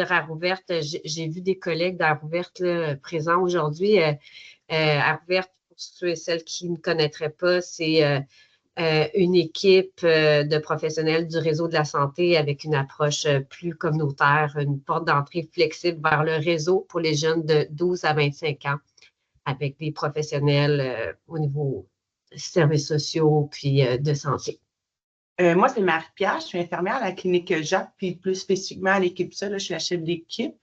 Art-Ouverte, j'ai vu des collègues d'Art-Ouverte présents aujourd'hui. Art-Ouverte, pour ceux et celles qui ne connaîtraient pas, c'est une équipe de professionnels du réseau de la santé avec une approche plus communautaire, une porte d'entrée flexible vers le réseau pour les jeunes de 12 à 25 ans, avec des professionnels au niveau services sociaux puis de santé. Moi, c'est Marie-Pierre, je suis infirmière à la clinique Jacques, puis plus spécifiquement à l'équipe seule, je suis la chef d'équipe.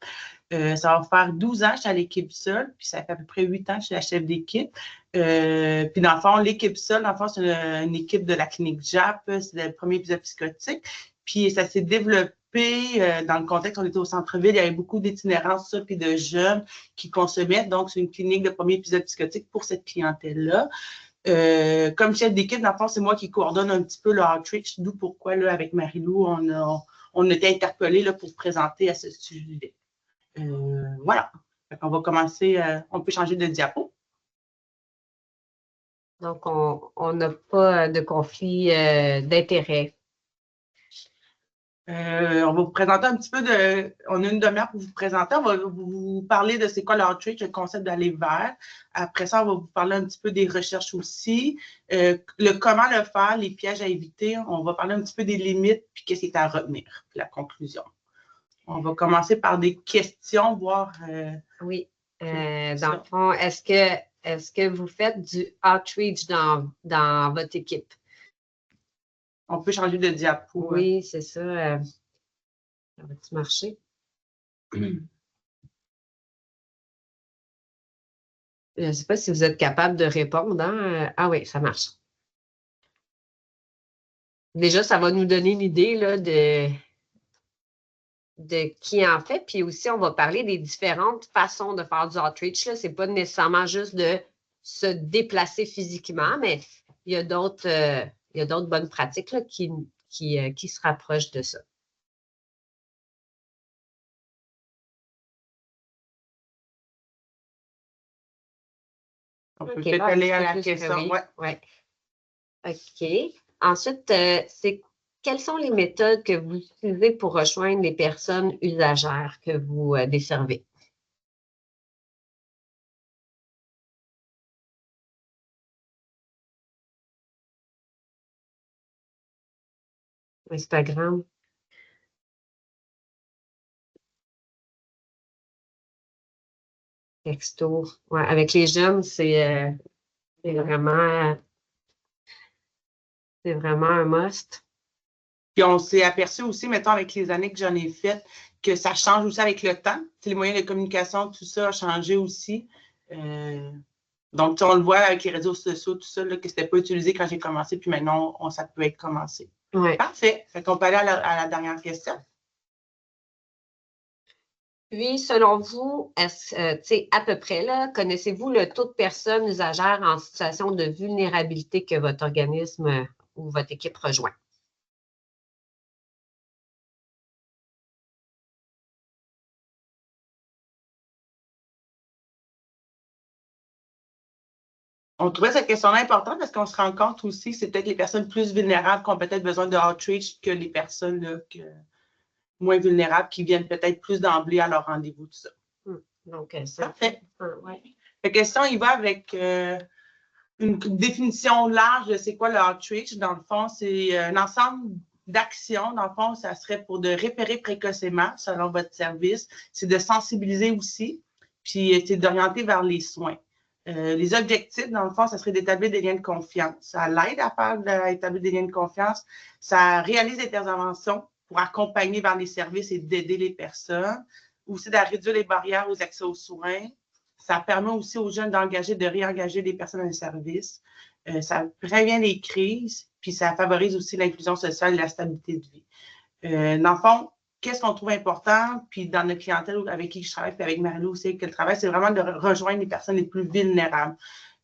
Ça va faire 12 ans que je suis à l'équipe seule, puis ça fait à peu près 8 ans que je suis la chef d'équipe. Puis dans le fond, l'équipe seule, dans le fond, c'est une équipe de la clinique JAP, c'est le premier épisode psychotique. Puis ça s'est développé dans le contexte, on était au centre-ville, il y avait beaucoup d'itinérance, ça, puis de jeunes qui consommaient. Donc, c'est une clinique de premier épisode psychotique pour cette clientèle-là. Comme chef d'équipe, dans le fond, c'est moi qui coordonne un petit peu le outreach, d'où pourquoi, là, avec Marie-Lou, on a été interpellés là, pour présenter à ce sujet. Voilà. On va commencer, on peut changer de diapo. Donc, on n'a pas de conflit d'intérêt. On va vous présenter un petit peu on a une demi-heure pour vous présenter. On va vous parler de c'est quoi l'outreach, le concept d'aller vers. Après ça, on va vous parler un petit peu des recherches aussi. Le comment le faire, les pièges à éviter. On va parler un petit peu des limites, puis qu'est-ce qui est à retenir, puis la conclusion. On va commencer par des questions, voir. Oui. Dans le fond, est-ce que vous faites du outreach dans votre équipe? On peut changer de diapo. Oui, c'est ça. Ça va-tu marcher? Je ne sais pas si vous êtes capable de répondre. Hein? Ah oui, ça marche. Déjà, ça va nous donner une idée là, de qui en fait. Puis aussi, on va parler des différentes façons de faire du outreach. Ce n'est pas nécessairement juste de se déplacer physiquement, mais il y a d'autres bonnes pratiques là, qui se rapprochent de ça. On peut peut-être aller à la question. Oui. Ouais. OK. Ensuite, quelles sont les méthodes que vous utilisez pour rejoindre les personnes usagères que vous desservez? Instagram. Texto. Ouais, avec les jeunes, c'est vraiment un must. Puis on s'est aperçu aussi, mettons, avec les années que j'en ai faites, que ça change aussi avec le temps. Les moyens de communication, tout ça a changé aussi. Donc, on le voit avec les réseaux sociaux, tout ça, là, que ce n'était pas utilisé quand j'ai commencé, puis maintenant, ça peut être commencé. Ouais. Parfait. Fait qu'on peut aller à la dernière question. Puis, selon vous, à peu près, là, connaissez-vous le taux de personnes usagères en situation de vulnérabilité que votre organisme ou votre équipe rejoint? On trouvait cette question-là importante parce qu'on se rend compte aussi que c'est peut-être les personnes plus vulnérables qui ont peut-être besoin de outreach que les personnes là, moins vulnérables qui viennent peut-être plus d'emblée à leur rendez-vous, tout ça. Donc, parfait. Ouais. La question, il va avec une définition large de c'est quoi le outreach. Dans le fond, c'est un ensemble d'actions. Dans le fond, ça serait pour de repérer précocement, selon votre service. C'est de sensibiliser aussi, puis c'est d'orienter vers les soins. Les objectifs, dans le fond, ça serait d'établir des liens de confiance. Ça l'aide à établir des liens de confiance. Ça réalise des interventions pour accompagner vers les services et d'aider les personnes. Aussi, de réduire les barrières aux accès aux soins. Ça permet aussi aux jeunes de réengager les personnes dans les services. Ça prévient les crises, puis ça favorise aussi l'inclusion sociale et la stabilité de vie. Dans le fond, qu'est-ce qu'on trouve important, puis dans notre clientèle avec qui je travaille, puis avec Marie-Lou aussi, avec le travail, c'est vraiment de rejoindre les personnes les plus vulnérables,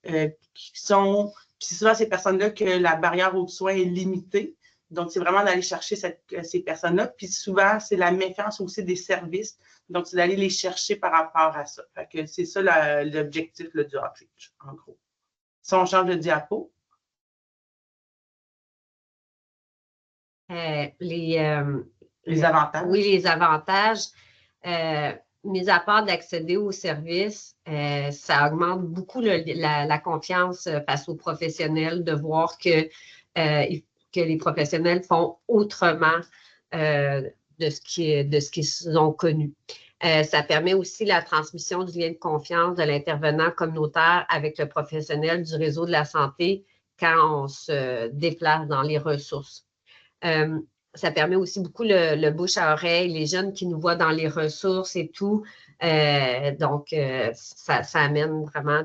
puis c'est souvent ces personnes-là que la barrière aux soins est limitée. Donc, c'est vraiment d'aller chercher ces personnes-là. Puis souvent, c'est la méfiance aussi des services. Donc, c'est d'aller les chercher par rapport à ça. Fait que c'est ça l'objectif du outreach, en gros. Si on change de diapo. Les avantages. Oui, les avantages. mis à part d'accéder aux services, ça augmente beaucoup la confiance face aux professionnels, de voir que les professionnels font autrement de ce qu'ils ont connu. Ça permet aussi la transmission du lien de confiance de l'intervenant communautaire avec le professionnel du réseau de la santé quand on se déplace dans les ressources. Ça permet aussi beaucoup le bouche à oreille, les jeunes qui nous voient dans les ressources et tout. Donc, ça amène vraiment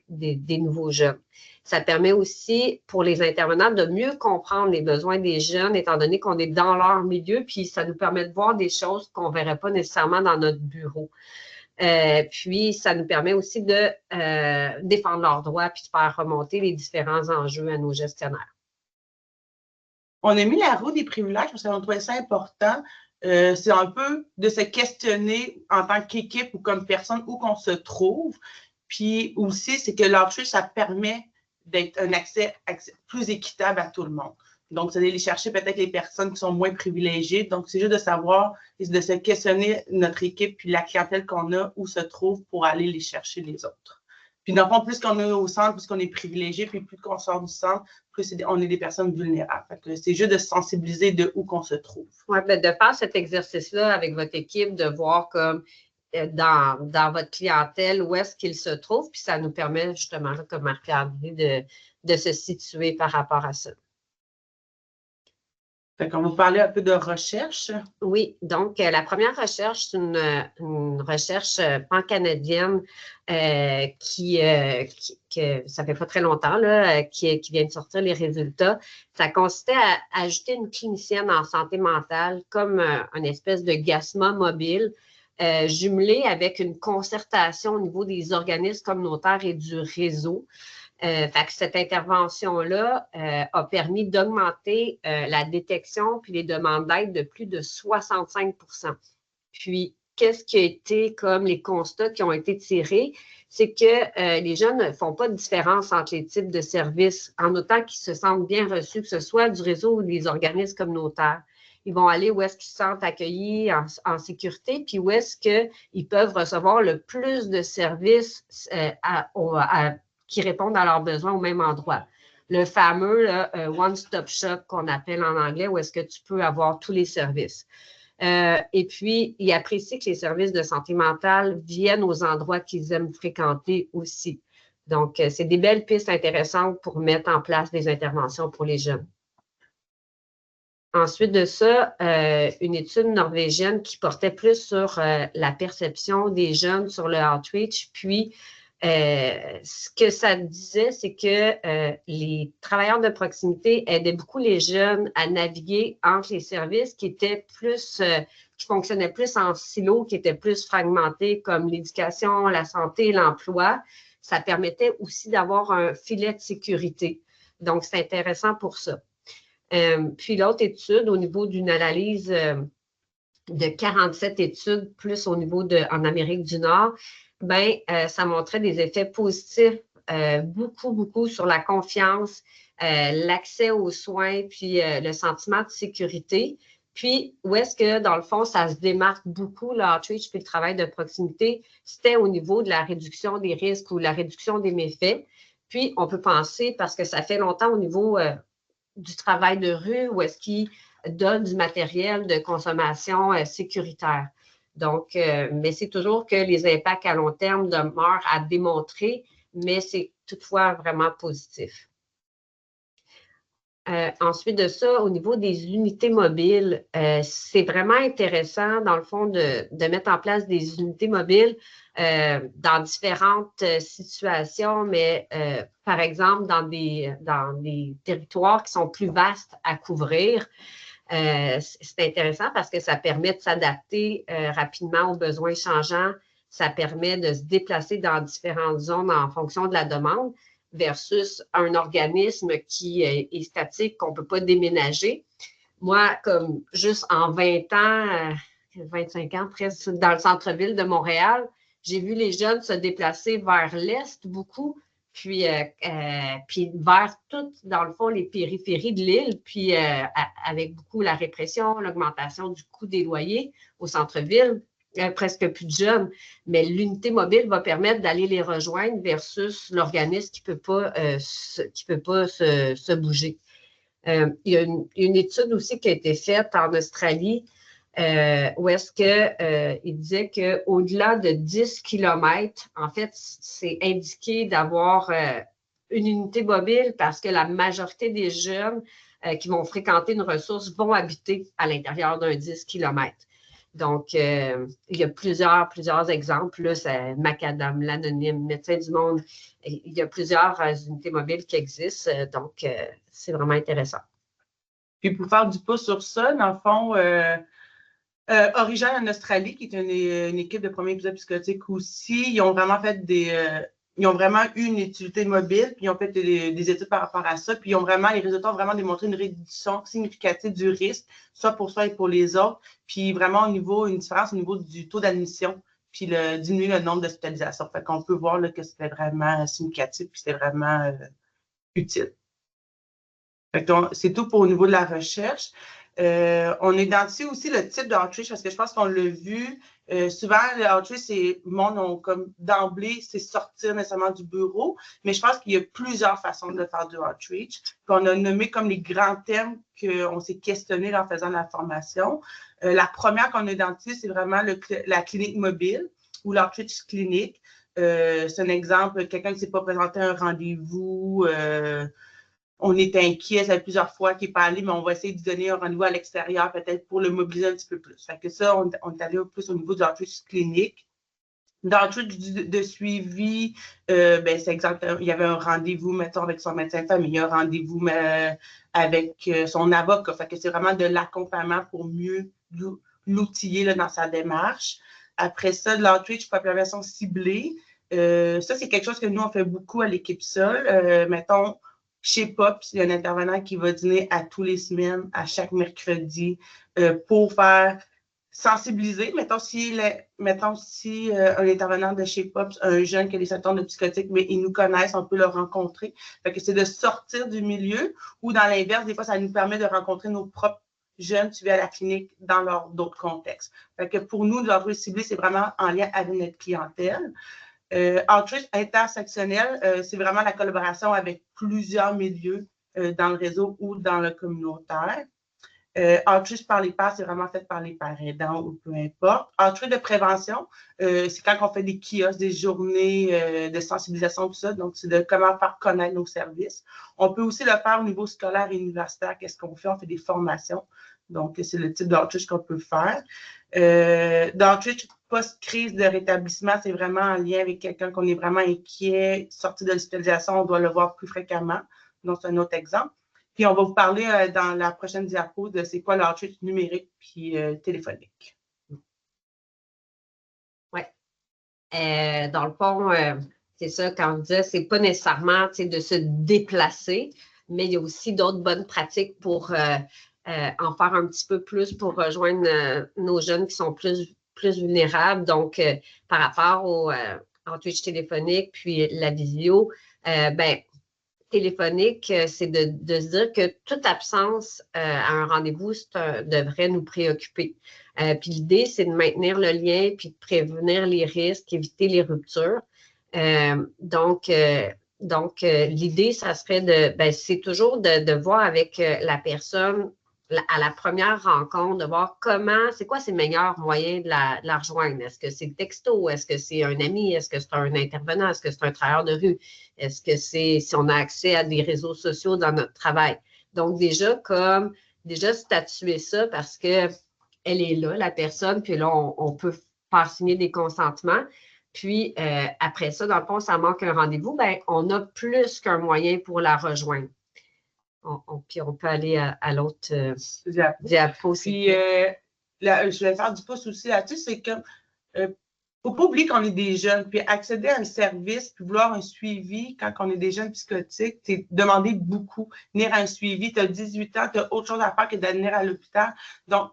des nouveaux jeunes. Ça permet aussi pour les intervenants de mieux comprendre les besoins des jeunes, étant donné qu'on est dans leur milieu, puis ça nous permet de voir des choses qu'on ne verrait pas nécessairement dans notre bureau. Puis, ça nous permet aussi de défendre leurs droits puis de faire remonter les différents enjeux à nos gestionnaires. On a mis la roue des privilèges parce qu'on trouvait ça important. C'est un peu de se questionner en tant qu'équipe ou comme personne où qu'on se trouve. Puis aussi, c'est que l'outreach, ça permet d'être un accès plus équitable à tout le monde. Donc, c'est d'aller chercher peut-être les personnes qui sont moins privilégiées. Donc, c'est juste de savoir et de se questionner notre équipe puis la clientèle qu'on a, où se trouve pour aller les chercher les autres. Puis, dans le fond, plus qu'on est au centre, plus qu'on est privilégié, puis plus qu'on sort du centre, plus on est des personnes vulnérables. C'est juste de se sensibiliser de où qu'on se trouve. Oui, de faire cet exercice-là avec votre équipe, de voir comme dans votre clientèle où est-ce qu'il se trouve, puis ça nous permet justement, comme Marie-Pierre dit, de se situer par rapport à ça. Fait qu'on va parler un peu de recherche. Oui, donc la première recherche, c'est une recherche pan-canadienne que ça fait pas très longtemps là, qui vient de sortir les résultats. Ça consistait à ajouter une clinicienne en santé mentale comme une espèce de GASMA mobile, jumelée avec une concertation au niveau des organismes communautaires et du réseau. Fait que cette intervention-là a permis d'augmenter la détection puis les demandes d'aide de plus de 65 %. Puis, qu'est-ce qui a été comme les constats qui ont été tirés? C'est que les jeunes ne font pas de différence entre les types de services en autant qu'ils se sentent bien reçus, que ce soit du réseau ou des organismes communautaires. Ils vont aller où est-ce qu'ils se sentent accueillis en sécurité, puis où est-ce qu'ils peuvent recevoir le plus de services qui répondent à leurs besoins au même endroit. Le fameux one-stop shop qu'on appelle en anglais, où est-ce que tu peux avoir tous les services. Et puis, ils apprécient que les services de santé mentale viennent aux endroits qu'ils aiment fréquenter aussi. Donc, c'est des belles pistes intéressantes pour mettre en place des interventions pour les jeunes. Ensuite de ça, une étude norvégienne qui portait plus sur la perception des jeunes sur le outreach, puis ce que ça disait, c'est que les travailleurs de proximité aidaient beaucoup les jeunes à naviguer entre les services qui étaient plus, qui fonctionnaient plus en silo, qui étaient plus fragmentés, comme l'éducation, la santé, l'emploi. Ça permettait aussi d'avoir un filet de sécurité. Donc, c'est intéressant pour ça. Puis l'autre étude, au niveau d'une analyse de 47 études, plus au niveau en Amérique du Nord, ça montrait des effets positifs beaucoup sur la confiance, l'accès aux soins, puis le sentiment de sécurité. Puis, où est-ce que, dans le fond, ça se démarque beaucoup, l'outreach puis le travail de proximité, c'était au niveau de la réduction des risques ou la réduction des méfaits. Puis, on peut penser, parce que ça fait longtemps au niveau du travail de rue, où est-ce qu'ils donnent du matériel de consommation sécuritaire. Donc, mais c'est toujours que les impacts à long terme demeurent à démontrer, mais c'est toutefois vraiment positif. Ensuite de ça, au niveau des unités mobiles, c'est vraiment intéressant, dans le fond, de mettre en place des unités mobiles dans différentes situations, mais par exemple, dans des territoires qui sont plus vastes à couvrir. C'est intéressant parce que ça permet de s'adapter rapidement aux besoins changeants. Ça permet de se déplacer dans différentes zones en fonction de la demande versus un organisme qui est statique, qu'on ne peut pas déménager. Moi, comme juste en 20 ans, 25 ans presque, dans le centre-ville de Montréal, j'ai vu les jeunes se déplacer vers l'est beaucoup, puis vers toutes, dans le fond, les périphéries de l'île, puis avec beaucoup la répression, l'augmentation du coût des loyers au centre-ville, presque plus de jeunes, mais l'unité mobile va permettre d'aller les rejoindre versus l'organisme qui ne peut pas, se bouger. Il y a une étude aussi qui a été faite en Australie où est-ce qu'il disait qu'au-delà de 10 km, en fait, c'est indiqué d'avoir une unité mobile parce que la majorité des jeunes qui vont fréquenter une ressource vont habiter à l'intérieur d'un 10 km. Donc, il y a plusieurs exemples. Là, c'est Macadam, l'Anonyme, Médecins du Monde. Il y a plusieurs unités mobiles qui existent. Donc, c'est vraiment intéressant. Puis, pour faire du pouce sur ça, dans le fond, Origine en Australie, qui est une équipe de premier épisode psychotique aussi, ils ont vraiment fait ils ont vraiment eu une utilité mobile, puis ils ont fait des études par rapport à ça, puis les résultats ont vraiment démontré une réduction significative du risque, soit pour soi et pour les autres, puis vraiment une différence au niveau du taux d'admission, puis diminuer le nombre d'hospitalisations. Fait qu'on peut voir là, que c'était vraiment significatif, puis c'était vraiment utile. C'est tout pour au niveau de la recherche. On identifie aussi le type d'outreach parce que je pense qu'on l'a vu. Souvent, l'outreach, c'est comme d'emblée, c'est sortir nécessairement du bureau, mais je pense qu'il y a plusieurs façons de faire du outreach. Puis on a nommé comme les grands thèmes qu'on s'est questionné en faisant la formation. La première qu'on a identifiée, c'est vraiment la clinique mobile ou l'outreach clinique. C'est un exemple, quelqu'un qui ne s'est pas présenté à un rendez-vous, on est inquiet, ça fait plusieurs fois qu'il n'est pas allé, mais on va essayer de donner un rendez-vous à l'extérieur, peut-être pour le mobiliser un petit peu plus. Fait que ça, on est allé plus au niveau de l'outreach clinique. Dans l'outreach de suivi, c'est exact, il y avait un rendez-vous, mettons, avec son médecin de famille, un rendez-vous avec son avocat. Fait que c'est vraiment de l'accompagnement pour mieux l'outiller dans sa démarche. Après ça, de l'outreach population ciblée. Ça, c'est quelque chose que nous, on fait beaucoup à l'équipe Sol. Mettons, chez Pops, il y a un intervenant qui va dîner à tous les semaines, à chaque mercredi, pour faire sensibiliser. Mettons si un intervenant de chez Pops, un jeune qui a des symptômes de psychotique, mais ils nous connaissent, on peut le rencontrer. Fait que c'est de sortir du milieu ou dans l'inverse, des fois, ça nous permet de rencontrer nos propres jeunes suivis à la clinique dans d'autres contextes. Fait que pour nous, l'outreach ciblé, c'est vraiment en lien avec notre clientèle. Outreach intersectionnel, c'est vraiment la collaboration avec plusieurs milieux dans le réseau ou dans le communautaire. Outreach par les pairs, c'est vraiment fait par les pairs aidants ou peu importe. Outreach de prévention, c'est quand on fait des kiosques, des journées de sensibilisation, tout ça. Donc, c'est de comment faire connaître nos services. On peut aussi le faire au niveau scolaire et universitaire. Qu'est-ce qu'on fait? On fait des formations. Donc, c'est le type d'outreach qu'on peut faire. D'outreach post-crise de rétablissement, c'est vraiment en lien avec quelqu'un qu'on est vraiment inquiet, sorti de l'hospitalisation, on doit le voir plus fréquemment. Donc, c'est un autre exemple. Puis, on va vous parler dans la prochaine diapo de c'est quoi l'outreach numérique puis téléphonique. Oui. Dans le fond, c'est ça, quand on disait, c'est pas nécessairement de se déplacer, mais il y a aussi d'autres bonnes pratiques pour en faire un petit peu plus pour rejoindre nos jeunes qui sont plus vulnérables. Donc, par rapport au outreach téléphonique, puis la visio, téléphonique, c'est de se dire que toute absence à un rendez-vous devrait nous préoccuper. Puis l'idée, c'est de maintenir le lien, puis de prévenir les risques, éviter les ruptures. Donc, l'idée, ça serait c'est toujours de voir avec la personne à la première rencontre, de voir c'est quoi ses meilleurs moyens de la rejoindre. Est-ce que c'est le texto? Est-ce que c'est un ami? Est-ce que c'est un intervenant? Est-ce que c'est un travailleur de rue? Est-ce que c'est si on a accès à des réseaux sociaux dans notre travail? Donc, déjà statuer ça parce que elle est là, la personne, puis là, on peut faire signer des consentements. Puis, après ça, dans le fond, ça manque un rendez-vous, on a plus qu'un moyen pour la rejoindre. Puis, on peut aller à l'autre diapo. Puis, je vais faire du pouce aussi là-dessus, c'est que ne faut pas oublier qu'on est des jeunes, puis accéder à un service, puis vouloir un suivi quand on est des jeunes psychotiques, c'est demander beaucoup. Venir à un suivi, tu as 18 ans, tu as autre chose à faire que d'aller à l'hôpital. Donc,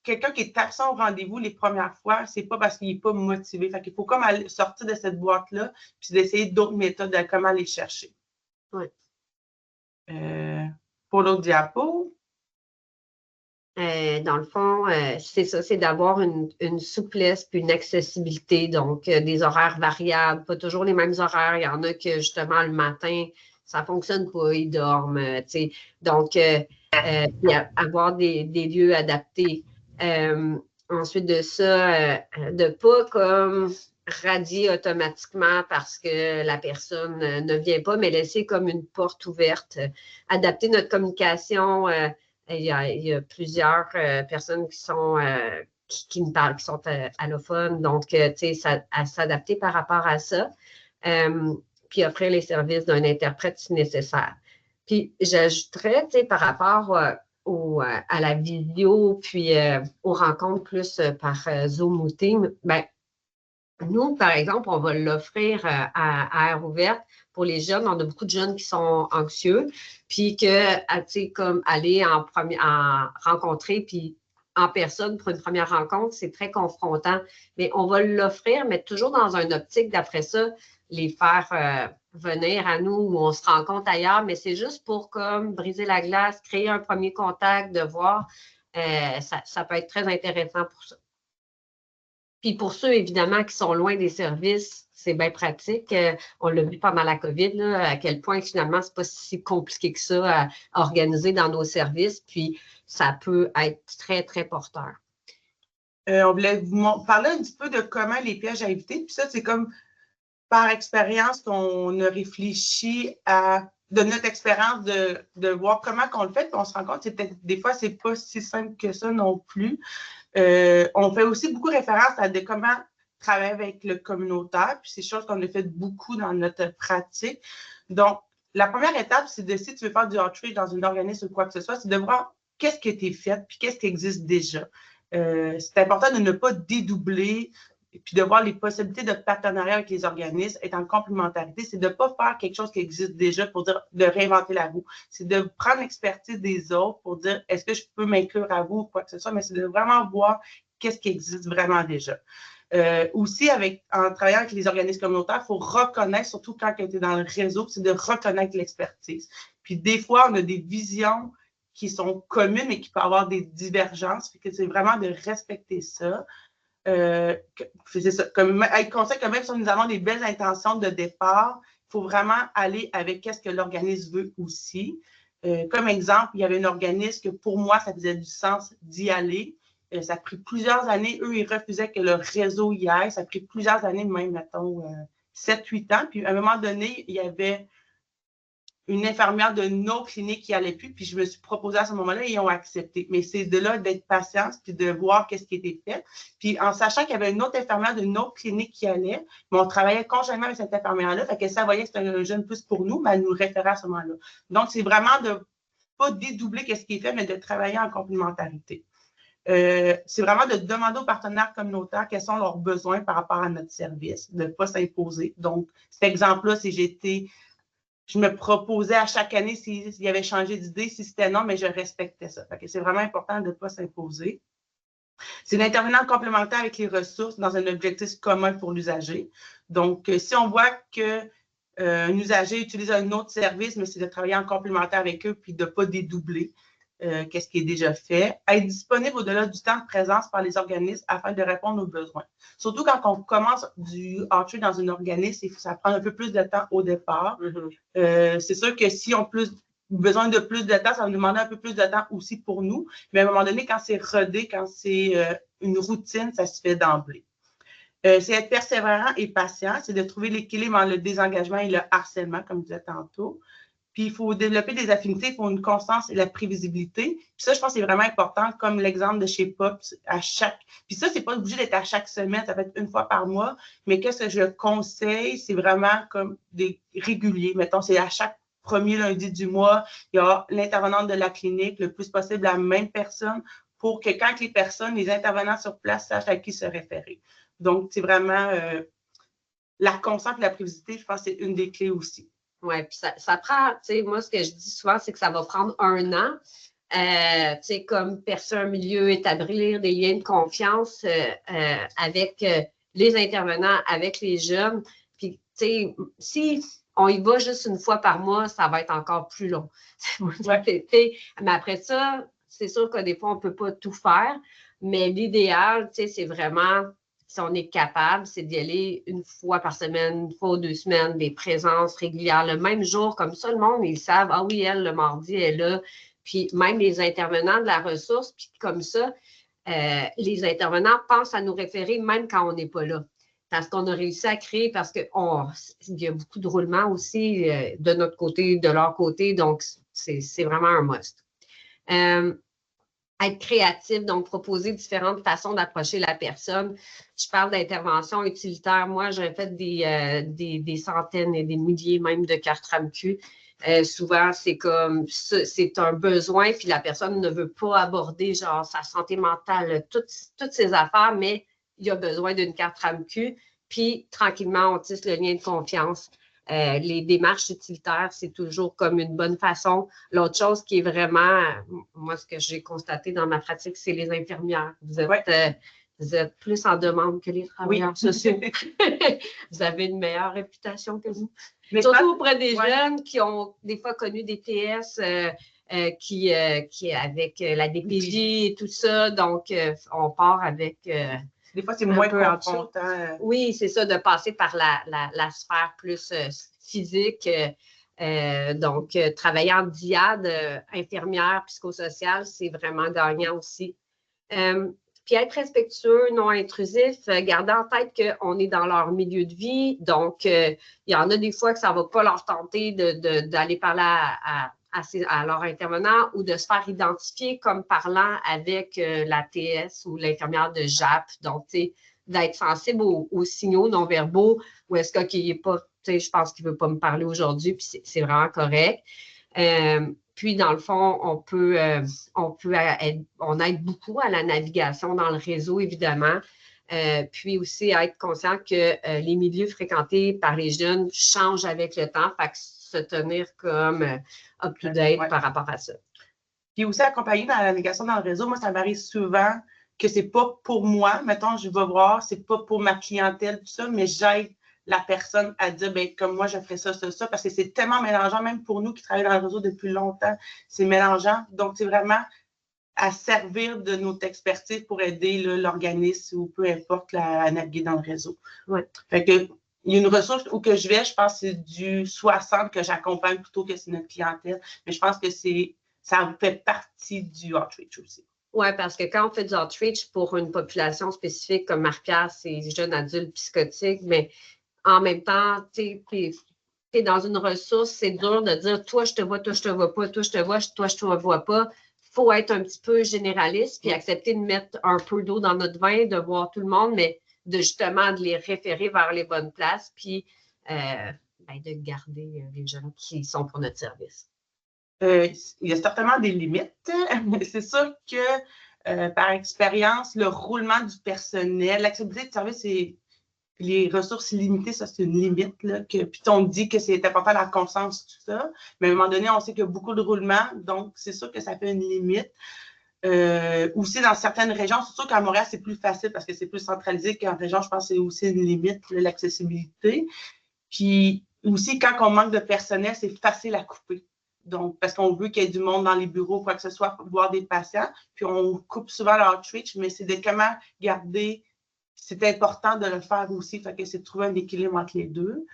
quelqu'un qui est absent au rendez-vous les premières fois, c'est pas parce qu'il n'est pas motivé. Fait qu'il faut comme sortir de cette boîte-là, puis d'essayer d'autres méthodes de comment aller chercher. Oui. Pour l'autre diapo. Dans le fond, c'est ça, c'est d'avoir une souplesse puis une accessibilité, donc des horaires variables, pas toujours les mêmes horaires. Il y en a que justement le matin, ça ne fonctionne pas, ils dorment, tu sais. Donc, puis avoir des lieux adaptés. Ensuite de ça, de ne pas comme radier automatiquement parce que la personne ne vient pas, mais laisser comme une porte ouverte, adapter notre communication. Il y a plusieurs personnes qui me parlent, qui sont allophones, donc, tu sais, à s'adapter par rapport à ça, puis offrir les services d'un interprète si nécessaire. Puis, j'ajouterais, tu sais, par rapport à la vidéo, puis aux rencontres plus par Zoom ou Team, ben, nous, par exemple, on va l'offrir à air ouverte pour les jeunes. On a beaucoup de jeunes qui sont anxieux, puis que, tu sais, comme aller en rencontrer, puis en personne pour une première rencontre, c'est très confrontant. Mais on va l'offrir, mais toujours dans une optique, d'après ça, les faire venir à nous où on se rencontre ailleurs. Mais c'est juste pour comme briser la glace, créer un premier contact, de voir. Ça peut être très intéressant pour ça. Puis pour ceux, évidemment, qui sont loin des services, c'est bien pratique. On l'a vu pendant la COVID, là, à quel point, finalement, c'est pas si compliqué que ça à organiser dans nos services. Puis ça peut être très, très porteur. On voulait vous parler un petit peu de comment les pièges à éviter. Puis ça, c'est comme par expérience qu'on a réfléchi de notre expérience de voir comment qu'on le fait. Puis on se rend compte que des fois, c'est pas si simple que ça non plus. On fait aussi beaucoup référence à comment travailler avec le communautaire, puis c'est des choses qu'on a fait beaucoup dans notre pratique. Donc, la première étape, c'est si tu veux faire du outreach dans une organisme ou quoi que ce soit, c'est de voir qu'est-ce qui a été fait, puis qu'est-ce qui existe déjà. C'est important de ne pas dédoubler, puis de voir les possibilités de partenariat avec les organismes, être en complémentarité. C'est de ne pas faire quelque chose qui existe déjà pour dire de réinventer la roue. C'est de prendre l'expertise des autres pour dire est-ce que je peux m'inclure à vous ou quoi que ce soit, mais c'est de vraiment voir qu'est-ce qui existe vraiment déjà. Aussi, en travaillant avec les organismes communautaires, il faut reconnaître, surtout quand tu es dans le réseau, c'est de reconnaître l'expertise. Puis des fois, on a des visions qui sont communes, mais qui peuvent avoir des divergences. C'est vraiment de respecter ça. C'est ça, être conscient que même si nous avons des belles intentions de départ, il faut vraiment aller avec qu'est-ce que l'organisme veut aussi. Comme exemple, il y avait un organisme que pour moi, ça faisait du sens d'y aller. Ça a pris plusieurs années. Eux, ils refusaient que le réseau y aille. Ça a pris plusieurs années, même, mettons, 7-8 ans. Puis, à un moment donné, il y avait une infirmière de nos cliniques qui allait plus, puis je me suis proposée à ce moment-là et ils ont accepté. Mais c'est de là d'être patiente, puis de voir qu'est-ce qui était fait. Puis en sachant qu'il y avait une autre infirmière de notre clinique qui allait, mais on travaillait conjointement avec cette infirmière-là, fait que ça voyait que c'était un jeune plus pour nous, mais elle nous référait à ce moment-là. Donc, c'est vraiment de pas dédoubler qu'est-ce qui est fait, mais de travailler en complémentarité. C'est vraiment de demander aux partenaires communautaires quels sont leurs besoins par rapport à notre service, de ne pas s'imposer. Donc, cet exemple-là, c'est je me proposais à chaque année s'il y avait changé d'idée. Si c'était non, mais je respectais ça. C'est vraiment important de ne pas s'imposer. C'est d'intervenir complémentaire avec les ressources dans un objectif commun pour l'usager. Donc, si on voit qu'un usager utilise un autre service, mais c'est de travailler en complémentaire avec eux puis de ne pas dédoubler qu'est-ce qui est déjà fait. Être disponible au-delà du temps de présence par les organismes afin de répondre aux besoins. Surtout quand on commence du outreach dans un organisme, ça prend un peu plus de temps au départ. C'est sûr que si on a besoin de plus de temps, ça va nous demander un peu plus de temps aussi pour nous. Mais à un moment donné, quand c'est rodé, quand c'est une routine, ça se fait d'emblée. C'est être persévérant et patient, c'est de trouver l'équilibre entre le désengagement et le harcèlement, comme je disais tantôt. Puis, il faut développer des affinités, il faut une constance et la prévisibilité. Puis ça, je pense que c'est vraiment important, comme l'exemple de chez Pops, Puis ça, c'est pas obligé d'être à chaque semaine, ça peut être une fois par mois, mais qu'est-ce que je conseille, c'est vraiment comme des réguliers. Mettons, c'est à chaque premier lundi du mois, il y a l'intervenante de la clinique, le plus possible la même personne, pour que quand les intervenants sur place sachent à qui se référer. Donc, c'est vraiment la constance et la prévisibilité, je pense que c'est une des clés aussi. Oui, puis ça prend, tu sais, moi, ce que je dis souvent, c'est que ça va prendre 1 an. Tu sais, comme percer un milieu, établir des liens de confiance avec les intervenants, avec les jeunes. Puis, tu sais, si on y va juste une fois par mois, ça va être encore plus long. Mais après ça, c'est sûr que des fois, on ne peut pas tout faire, mais l'idéal, c'est vraiment, si on est capable, c'est d'y aller une fois par semaine, une fois ou 2 semaines, des présences régulières, le même jour, comme ça, le monde, ils savent, ah oui, elle, le mardi, elle est là. Puis même les intervenants de la ressource, puis comme ça, les intervenants pensent à nous référer même quand on n'est pas là. Parce qu'on a réussi à créer, parce qu'il y a beaucoup de roulements aussi de notre côté, de leur côté, donc c'est vraiment un must. Être créatif, donc proposer différentes façons d'approcher la personne. Je parle d'intervention utilitaire. Moi, j'ai fait des centaines et des milliers même de cartes RAMQ. Souvent, c'est comme, c'est un besoin, puis la personne ne veut pas aborder genre sa santé mentale, toutes ces affaires, mais il y a besoin d'une carte RAMQ. Puis, tranquillement, on tisse le lien de confiance. Les démarches utilitaires, c'est toujours comme une bonne façon. L'autre chose qui est vraiment, moi, ce que j'ai constaté dans ma pratique, c'est les infirmières. Vous êtes plus en demande que les travailleurs sociaux. Vous avez une meilleure réputation que vous. Mais surtout auprès des jeunes qui ont des fois connu des TS, qui avec la DPJ et tout ça. Donc, on part avec... des fois, c'est moins confrontant. Oui, c'est ça, de passer par la sphère plus physique. Donc, travailler en diade, infirmière, psychosociale, c'est vraiment gagnant aussi. Puis être respectueux, non intrusif, garder en tête qu'on est dans leur milieu de vie. Donc, il y en a des fois que ça ne va pas leur tenter d'aller parler à leur intervenant ou de se faire identifier comme parlant avec la TS ou l'infirmière de JAP. Donc, tu sais, d'être sensible aux signaux non-verbaux ou est-ce qu'il n'est pas, tu sais, je pense qu'il ne veut pas me parler aujourd'hui, puis c'est vraiment correct. Puis, dans le fond, on aide beaucoup à la navigation dans le réseau, évidemment. Puis aussi, être conscient que les milieux fréquentés par les jeunes changent avec le temps. Fait que se tenir comme up-to-date par rapport à ça. Puis aussi, accompagner dans la navigation dans le réseau, moi, ça m'arrive souvent que c'est pas pour moi. Mettons, je vais voir, c'est pas pour ma clientèle, tout ça, mais j'aide la personne à dire, ben comme moi, je ferais ça, parce que c'est tellement mélangeant, même pour nous qui travaillons dans le réseau depuis longtemps, c'est mélangeant. Donc, c'est vraiment à servir de notre expertise pour aider l'organisme ou peu importe à naviguer dans le réseau. Ouais. Fait que, il y a une ressource où que je vais, je pense que c'est du 60 que j'accompagne plutôt que c'est notre clientèle. Mais je pense que ça fait partie du outreach aussi. Oui, parce que quand on fait du outreach pour une population spécifique comme Marie-Pierre, c'est jeunes adultes psychotiques, mais en même temps, tu es dans une ressource, c'est dur de dire toi, je te vois, toi, je te vois pas, toi, je te vois, toi, je te vois pas. Il faut être un petit peu généraliste puis accepter de mettre un peu d'eau dans notre vin, de voir tout le monde, mais de justement de les référer vers les bonnes places puis de garder les gens qui sont pour notre service. Il y a certainement des limites. C'est sûr que par expérience, le roulement du personnel, l'accessibilité de service et les ressources limitées, ça, c'est une limite. Puis on dit que c'est important la conscience, tout ça. Mais à un moment donné, on sait qu'il y a beaucoup de roulements, donc c'est sûr que ça fait une limite. Aussi, dans certaines régions, c'est sûr qu'à Montréal, c'est plus facile parce que c'est plus centralisé qu'en région, je pense que c'est aussi une limite, l'accessibilité. Puis aussi, quand on manque de personnel, c'est facile à couper. Donc, parce qu'on veut qu'il y ait du monde dans les bureaux, quoi que ce soit, pour voir des patients. Puis on coupe souvent l'outreach, mais c'est de comment garder. C'est important de le faire aussi, fait que c'est de trouver un équilibre entre les deux.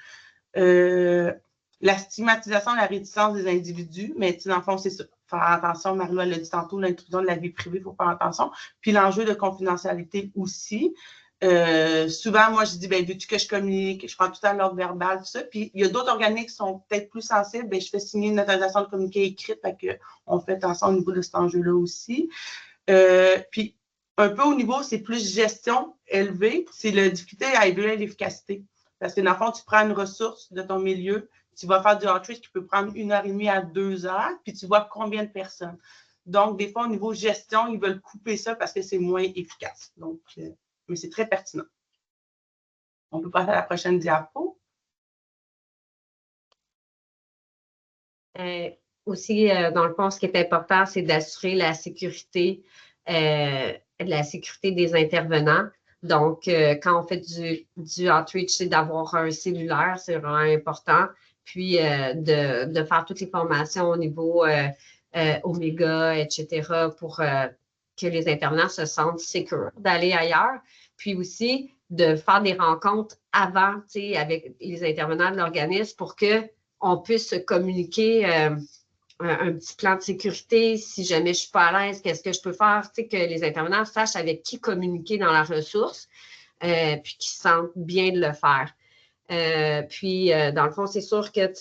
La stigmatisation et la réticence des individus, mais dans le fond, c'est ça. Faire attention, Marie-Lou l'a dit tantôt, l'intrusion de la vie privée, il faut faire attention. Puis l'enjeu de confidentialité aussi. Souvent, moi, je dis, ben, veux-tu que je communique? Je prends tout le temps l'ordre verbal, tout ça. Puis, il y a d'autres organismes qui sont peut-être plus sensibles. Ben, je fais signer une autorisation de communiquer écrite, fait qu'on fait attention au niveau de cet enjeu-là aussi. Puis, un peu au niveau, c'est plus gestion élevée, c'est la difficulté à évaluer l'efficacité. Parce que dans le fond, tu prends une ressource de ton milieu, tu vas faire du outreach qui peut prendre 1h30 à 2 heures, puis tu vois combien de personnes. Donc, des fois, au niveau gestion, ils veulent couper ça parce que c'est moins efficace. Donc, mais c'est très pertinent. On peut passer à la prochaine diapo. Aussi, dans le fond, ce qui est important, c'est d'assurer la sécurité des intervenants. Donc, quand on fait du outreach, c'est d'avoir un cellulaire, c'est vraiment important. Puis, de faire toutes les formations au niveau Omega, etc., pour que les intervenants se sentent sécures d'aller ailleurs. Puis aussi, de faire des rencontres avant, avec les intervenants de l'organisme pour qu'on puisse se communiquer un petit plan de sécurité. Si jamais je ne suis pas à l'aise, qu'est-ce que je peux faire? Que les intervenants sachent avec qui communiquer dans la ressource, puis qu'ils se sentent bien de le faire. Puis, dans le fond, c'est sûr que,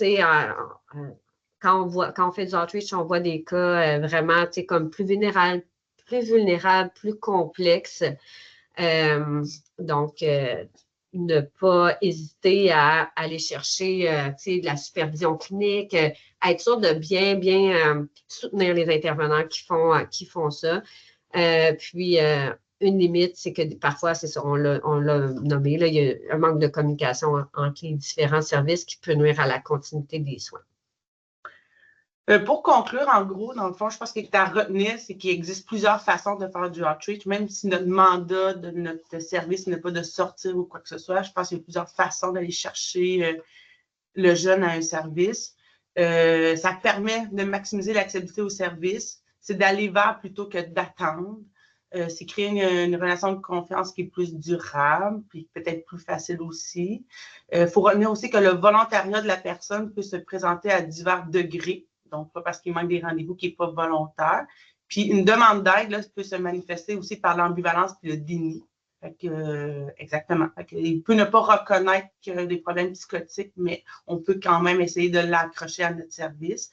quand on fait du outreach, on voit des cas vraiment, comme plus vulnérables, plus complexes. Donc, ne pas hésiter à aller chercher de la supervision clinique, être sûr de bien soutenir les intervenants qui font ça. Puis, une limite, c'est que parfois, c'est ça, on l'a nommé, là, il y a un manque de communication entre les différents services qui peut nuire à la continuité des soins. Pour conclure, en gros, dans le fond, je pense que à retenir, c'est qu'il existe plusieurs façons de faire du outreach, même si notre mandat de notre service n'est pas de sortir ou quoi que ce soit. Je pense qu'il y a plusieurs façons d'aller chercher le jeune à un service. Ça permet de maximiser l'accessibilité au service. C'est d'aller vers plutôt que d'attendre. C'est créer une relation de confiance qui est plus durable, puis peut-être plus facile aussi. Faut retenir aussi que le volontariat de la personne peut se présenter à divers degrés. Donc, pas parce qu'il manque des rendez-vous qu'il n'est pas volontaire. Puis, une demande d'aide peut se manifester aussi par l'ambivalence et le déni. Exactement. Il peut ne pas reconnaître des problèmes psychotiques, mais on peut quand même essayer de l'accrocher à notre service.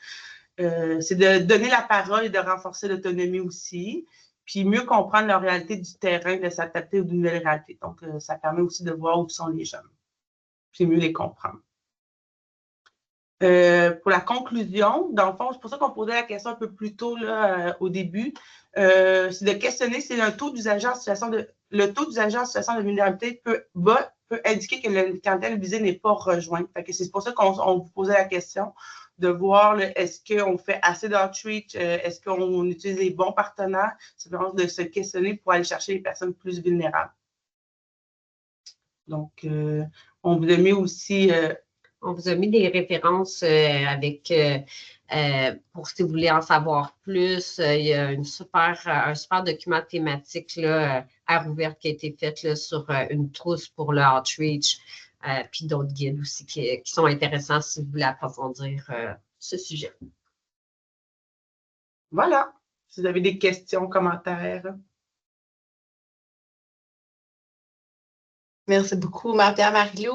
C'est de donner la parole et de renforcer l'autonomie aussi, puis mieux comprendre la réalité du terrain, de s'adapter aux nouvelles réalités. Donc, ça permet aussi de voir où sont les jeunes, puis mieux les comprendre. Pour la conclusion, dans le fond, c'est pour ça qu'on posait la question un peu plus tôt là, au début, c'est de questionner si le taux d'usagers en situation de vulnérabilité peut indiquer que le clientèle visée n'est pas rejointe. C'est pour ça qu'on vous posait la question de voir est-ce qu'on fait assez d'outreach, est-ce qu'on utilise les bons partenaires, c'est vraiment de se questionner pour aller chercher les personnes plus vulnérables. Donc, on vous a mis aussi... On vous a mis des références pour si vous voulez en savoir plus. Il y a un super document thématique là, à ouverte qui a été fait là, sur une trousse pour le outreach, puis d'autres guides aussi qui sont intéressants si vous voulez approfondir ce sujet. Voilà. Si vous avez des questions, commentaires. Merci beaucoup, Martha, Marie-Lou.